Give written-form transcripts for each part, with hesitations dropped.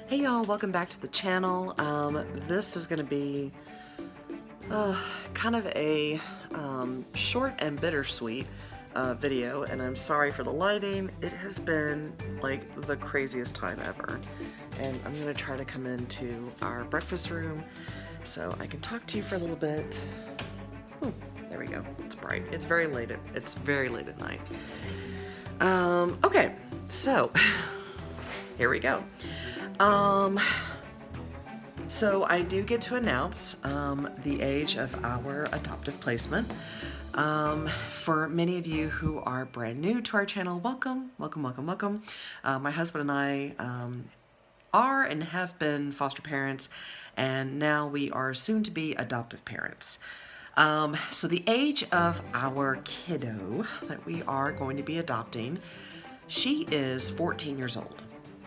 Hey y'all, welcome back to the channel. This is going to be kind of a short and bittersweet video, and I'm sorry for the lighting. It has been like the craziest time ever, and I'm going to try to come into our breakfast room so I can talk to you for a little bit. There we go. It's bright. It's very late at night. Okay, so here we go. So I do get to announce the age of our adoptive placement. For many of you who are brand new to our channel, welcome. My husband and I are and have been foster parents, and now we are soon to be adoptive parents. So the age of our kiddo that we are going to be adopting, she is 14 years old.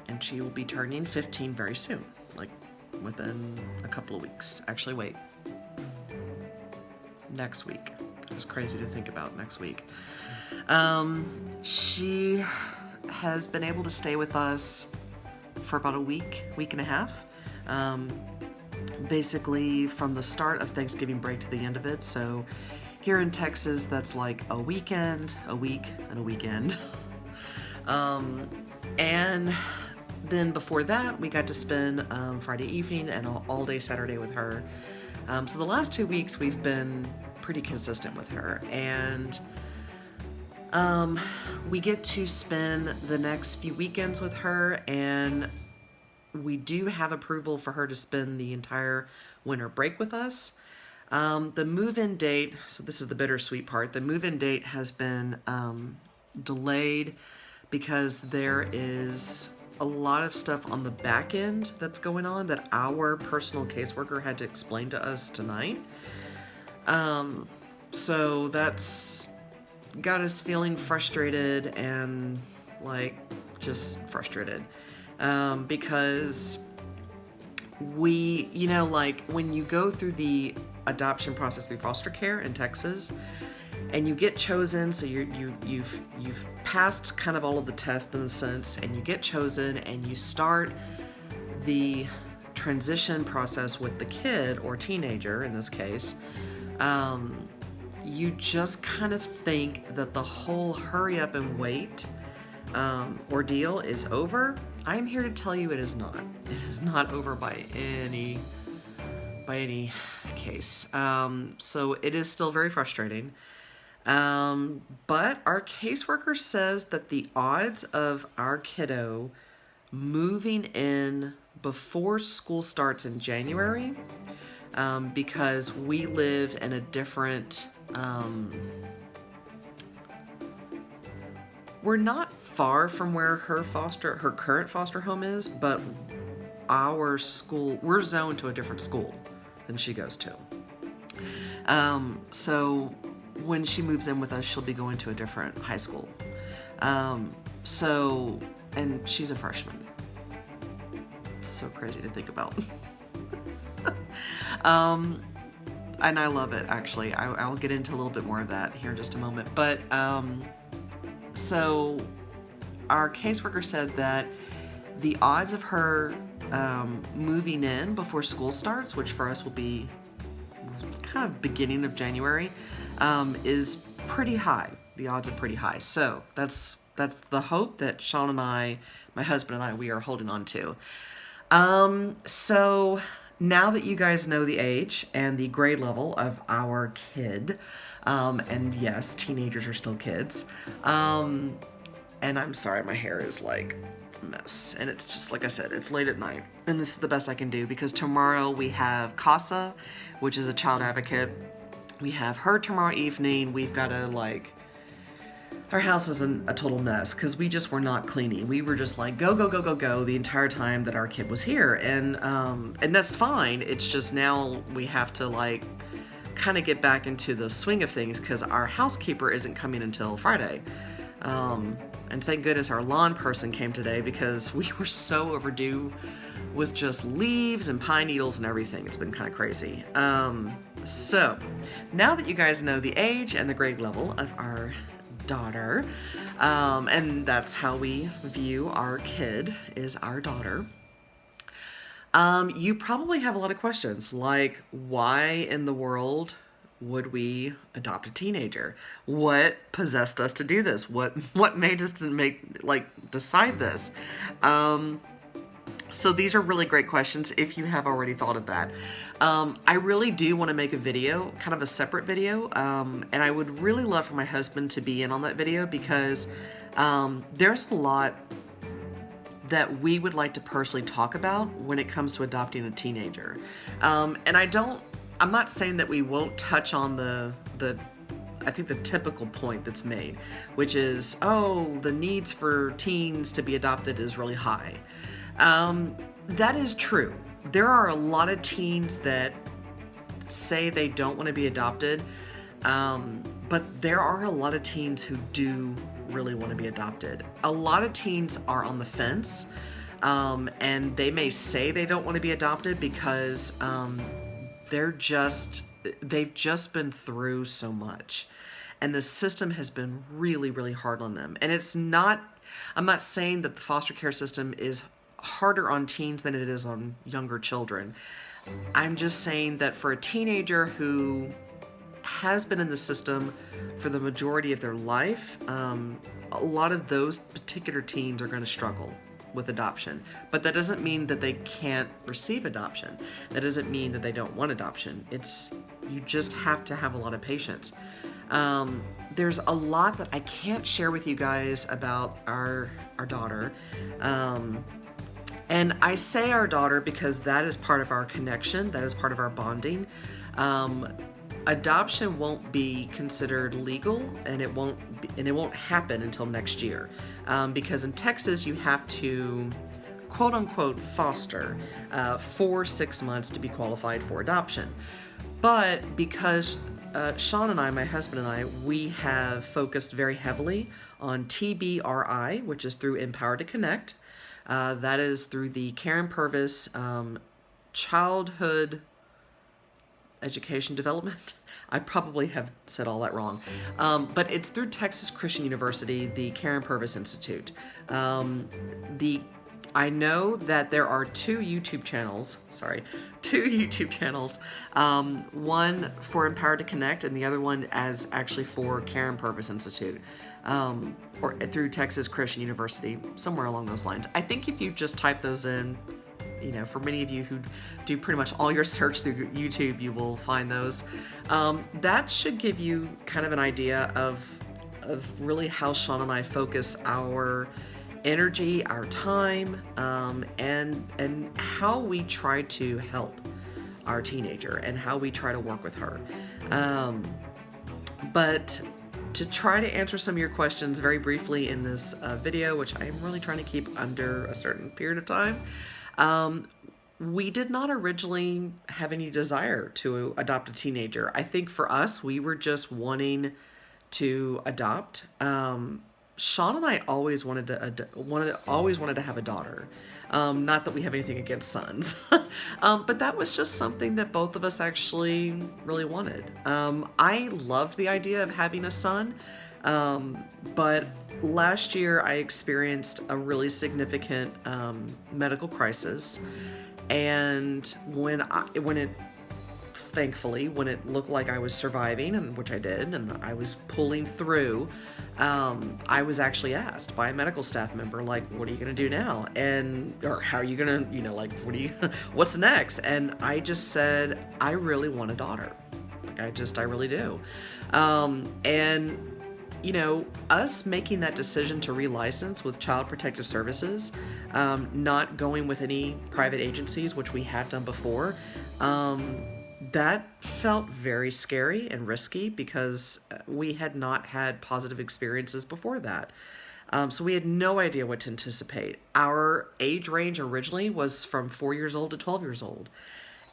And she will be turning 15 very soon, like within a couple of weeks. Actually, wait. Next week. It's crazy to think about next week. She has been able to stay with us for about a week and a half. Basically from the start of Thanksgiving break to the end of it. So here in Texas, that's like a weekend, a week, and a weekend. And then before that, we got to spend Friday evening and all day Saturday with her. So the last 2 weeks, we've been pretty consistent with her. And we get to spend the next few weekends with her, and we do have approval for her to spend the entire winter break with us. The move-in date, so this is the bittersweet part, the move-in date has been delayed because there is a lot of stuff on the back end that's going on that our personal caseworker had to explain to us tonight. So that's got us feeling frustrated and like just frustrated. Because we, like when you go through the adoption process through foster care in Texas, and you get chosen, so you've passed kind of all of the tests in a sense, and you get chosen and you start the transition process with the kid or teenager in this case. You just kind of think that the whole hurry up and wait ordeal is over. I'm here to tell you it is not. It is not over by any case. So it is still very frustrating. But our caseworker says that the odds of our kiddo moving in before school starts in January, because we live in a different, we're not far from where her current foster home is, but our school, we're zoned to a different school than she goes to. So when she moves in with us, she'll be going to a different high school. And she's a freshman. So crazy to think about. And I love it, actually. I'll get into a little bit more of that here in just a moment. But, so our caseworker said that the odds of her moving in before school starts, which for us will be kind of beginning of January, is pretty high. The odds are pretty high. So that's the hope that Sean and I, my husband and I, we are holding on to. So now that you guys know the age and the grade level of our kid, and yes, teenagers are still kids, and I'm sorry, my hair is like a mess, and it's just, like I said, it's late at night, and this is the best I can do because tomorrow we have CASA, which is a child advocate. We have her tomorrow evening. We've got to our house is a total mess because we just were not cleaning. We were just like, go the entire time that our kid was here. And that's fine. It's just now we have to kind of get back into the swing of things because our housekeeper isn't coming until Friday. And thank goodness our lawn person came today because we were so overdue with just leaves and pine needles and everything. It's been kind of crazy. So now that you guys know the age and the grade level of our daughter, and that's how we view our kid, is our daughter, You probably have a lot of questions, like why in the world would we adopt a teenager? What possessed us to do this? What made us to decide this? Um, so these are really great questions if you have already thought of that. I really do want to make a video, kind of a separate video, and I would really love for my husband to be in on that video because there's a lot that we would like to personally talk about when it comes to adopting a teenager. And I'm not saying that we won't touch on I think the typical point that's made, which is, oh, the needs for teens to be adopted is really high. That is true. There are a lot of teens that say they don't want to be adopted, but there are a lot of teens who do really want to be adopted. A lot of teens are on the fence, and they may say they don't want to be adopted because they've just been through so much, and the system has been really, really hard on them. And I'm not saying that the foster care system is harder on teens than it is on younger children. I'm just saying that for a teenager who has been in the system for the majority of their life, a lot of those particular teens are going to struggle with adoption. But that doesn't mean that they can't receive adoption. That doesn't mean that they don't want adoption. You just have to have a lot of patience. There's a lot that I can't share with you guys about our daughter. And I say our daughter because that is part of our connection. That is part of our bonding. Adoption won't be considered legal, and it won't happen until next year, because in Texas you have to quote unquote foster for 6 months to be qualified for adoption. But because Sean and I, my husband and I, we have focused very heavily on TBRI, which is through Empower to Connect. That is through the Karen Purvis Childhood Education Development. I probably have said all that wrong. But it's through Texas Christian University, the Karen Purvis Institute. I know that there are two YouTube channels, one for Empower to Connect and the other one as actually for Karen Purvis Institute, or through Texas Christian University, somewhere along those lines. I think if you just type those in, for many of you who do pretty much all your search through YouTube, you will find those. That should give you kind of an idea of really how Sean and I focus our energy, our time, and how we try to help our teenager and how we try to work with her. But to try to answer some of your questions very briefly in this video, which I'm really trying to keep under a certain period of time, we did not originally have any desire to adopt a teenager. I think for us, we were just wanting to adopt. Sean and I always wanted to have a daughter. Not that we have anything against sons, but that was just something that both of us actually really wanted. I loved the idea of having a son, but last year I experienced a really significant medical crisis, and when it looked like I was surviving, and which I did, and I was pulling through, I was actually asked by a medical staff member, like, what are you going to do now? Or how are you going to, what's next? And I just said, I really want a daughter. I really do. Us making that decision to relicense with Child Protective Services, not going with any private agencies, which we have done before, that felt very scary and risky because we had not had positive experiences before that. So we had no idea what to anticipate. Our age range originally was from 4 years old to 12 years old.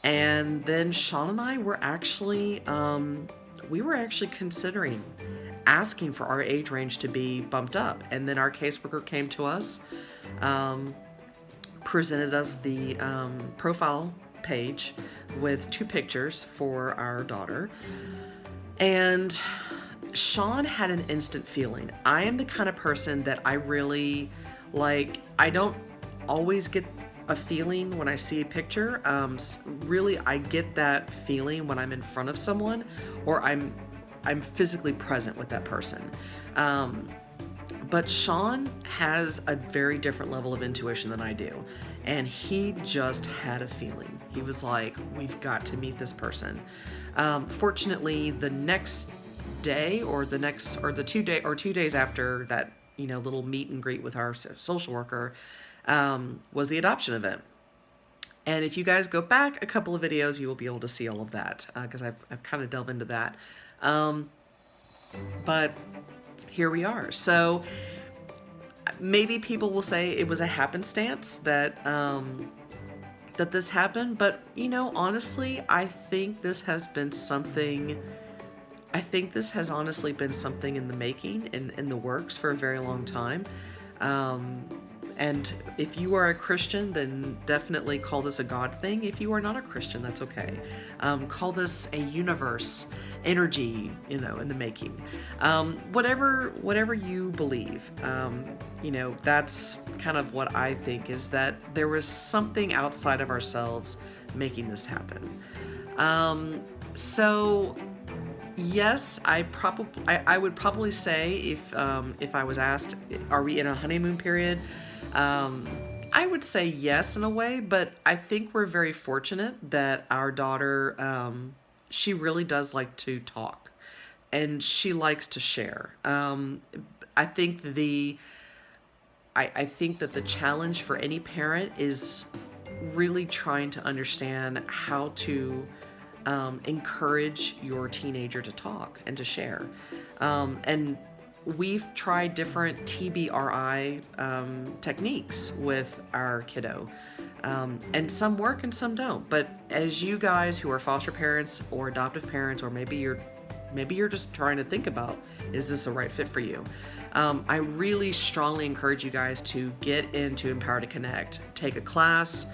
And then Sean and I were actually considering asking for our age range to be bumped up. And then our caseworker came to us, presented us the profile page with 2 pictures for our daughter, and Sean had an instant feeling. I am the kind of person that I really like. I don't always get a feeling when I see a picture. Really, I get that feeling when I'm in front of someone or I'm physically present with that person. But Sean has a very different level of intuition than I do. And he just had a feeling. He was like, we've got to meet this person. Fortunately, the next day or the 2 days after that, little meet and greet with our social worker, was the adoption event. And if you guys go back a couple of videos, you will be able to see all of that, because I've kind of delved into that. But here we are. So maybe people will say it was a happenstance that that this happened, but honestly, I think this has honestly been something in the making, in the works for a very long time. And if you are a Christian, then definitely call this a God thing. If you are not a Christian, that's okay. Call this a universe energy, in the making. Whatever you believe, that's kind of what I think, is that there was something outside of ourselves making this happen. So yes, I would probably say, if I was asked, are we in a honeymoon period? I would say yes, in a way, but I think we're very fortunate that our daughter, she really does like to talk, and she likes to share. I think I think that the challenge for any parent is really trying to understand how to encourage your teenager to talk and to share. And we've tried different TBRI techniques with our kiddo. And some work and some don't. But as you guys who are foster parents or adoptive parents, or maybe you're just trying to think about, is this a right fit for you? I really strongly encourage you guys to get into Empower to Connect. Take a class,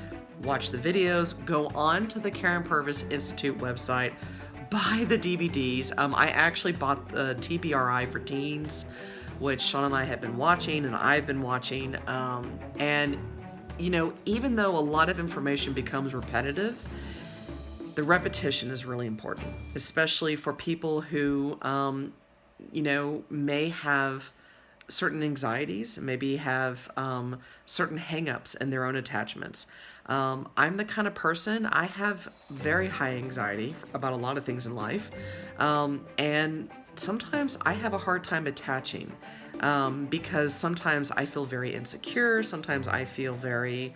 watch the videos, go on to the Karen Purvis Institute website, buy the DVDs. I actually bought the TBRI for Teens, which Sean and I have been watching, and I've been watching. And even though a lot of information becomes repetitive, the repetition is really important, especially for people who, may have certain anxieties, maybe have certain hang-ups in their own attachments. I'm the kind of person, I have very high anxiety about a lot of things in life. And sometimes I have a hard time attaching, because sometimes I feel very insecure. Sometimes I feel very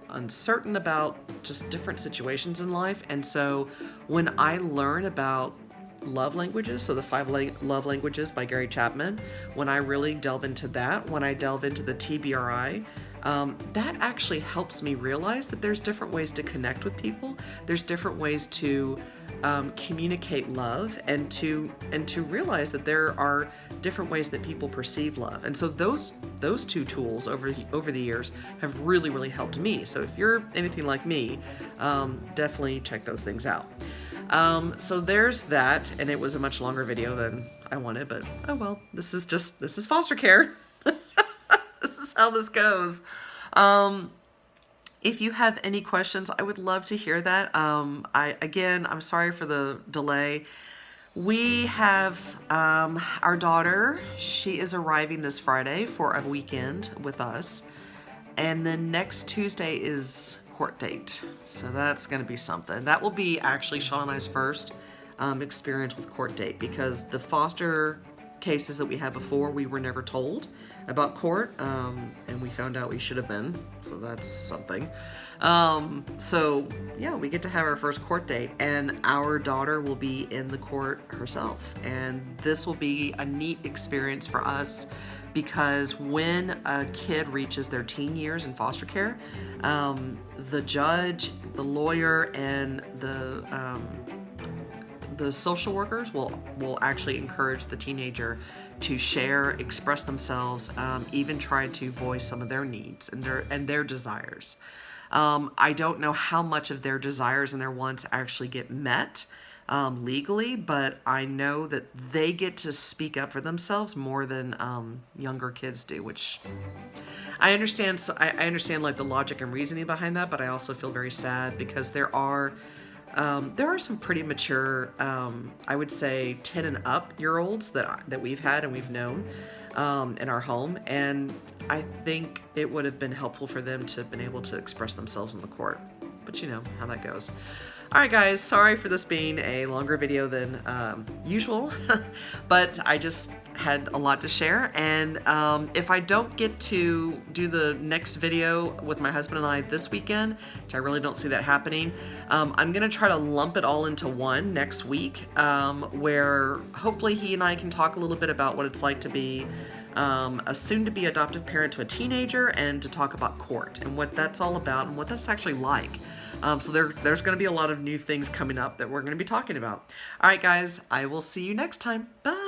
uncertain about just different situations in life. And so when I learn about love languages, so the 5 love languages by Gary Chapman, when I really delve into that, when I delve into the TBRI, that actually helps me realize that there's different ways to connect with people. There's different ways to communicate love, and to realize that there are different ways that people perceive love. And so those 2 tools over the years have really, really helped me. So if you're anything like me, definitely check those things out. So there's that, and it was a much longer video than I wanted, but oh well, this is foster care. This is how this goes. If you have any questions, I would love to hear that. I'm sorry for the delay. We have our daughter. She is arriving this Friday for a weekend with us. And then next Tuesday is court date. So that's going to be something. That will be actually Sean and I's first experience with court date, because the foster cases that we had before, we were never told about court, and we found out we should have been, so that's something. So yeah, we get to have our first court date, and our daughter will be in the court herself, and this will be a neat experience for us, because when a kid reaches their teen years in foster care, the judge, the lawyer, and the social workers will actually encourage the teenager to share, express themselves, even try to voice some of their needs and their desires. I don't know how much of their desires and their wants actually get met, legally, but I know that they get to speak up for themselves more than younger kids do, which I understand. So I understand like the logic and reasoning behind that, but I also feel very sad because there are some pretty mature, I would say 10 and up year olds that we've had and we've known in our home, and I think it would have been helpful for them to have been able to express themselves in the court. But you know how that goes. Alright guys, sorry for this being a longer video than usual, but I just had a lot to share, and if I don't get to do the next video with my husband and I this weekend, which I really don't see that happening, I'm going to try to lump it all into one next week, where hopefully he and I can talk a little bit about what it's like to be a soon-to-be adoptive parent to a teenager, and to talk about court and what that's all about and what that's actually like. So there's going to be a lot of new things coming up that we're going to be talking about. All right, guys, I will see you next time. Bye.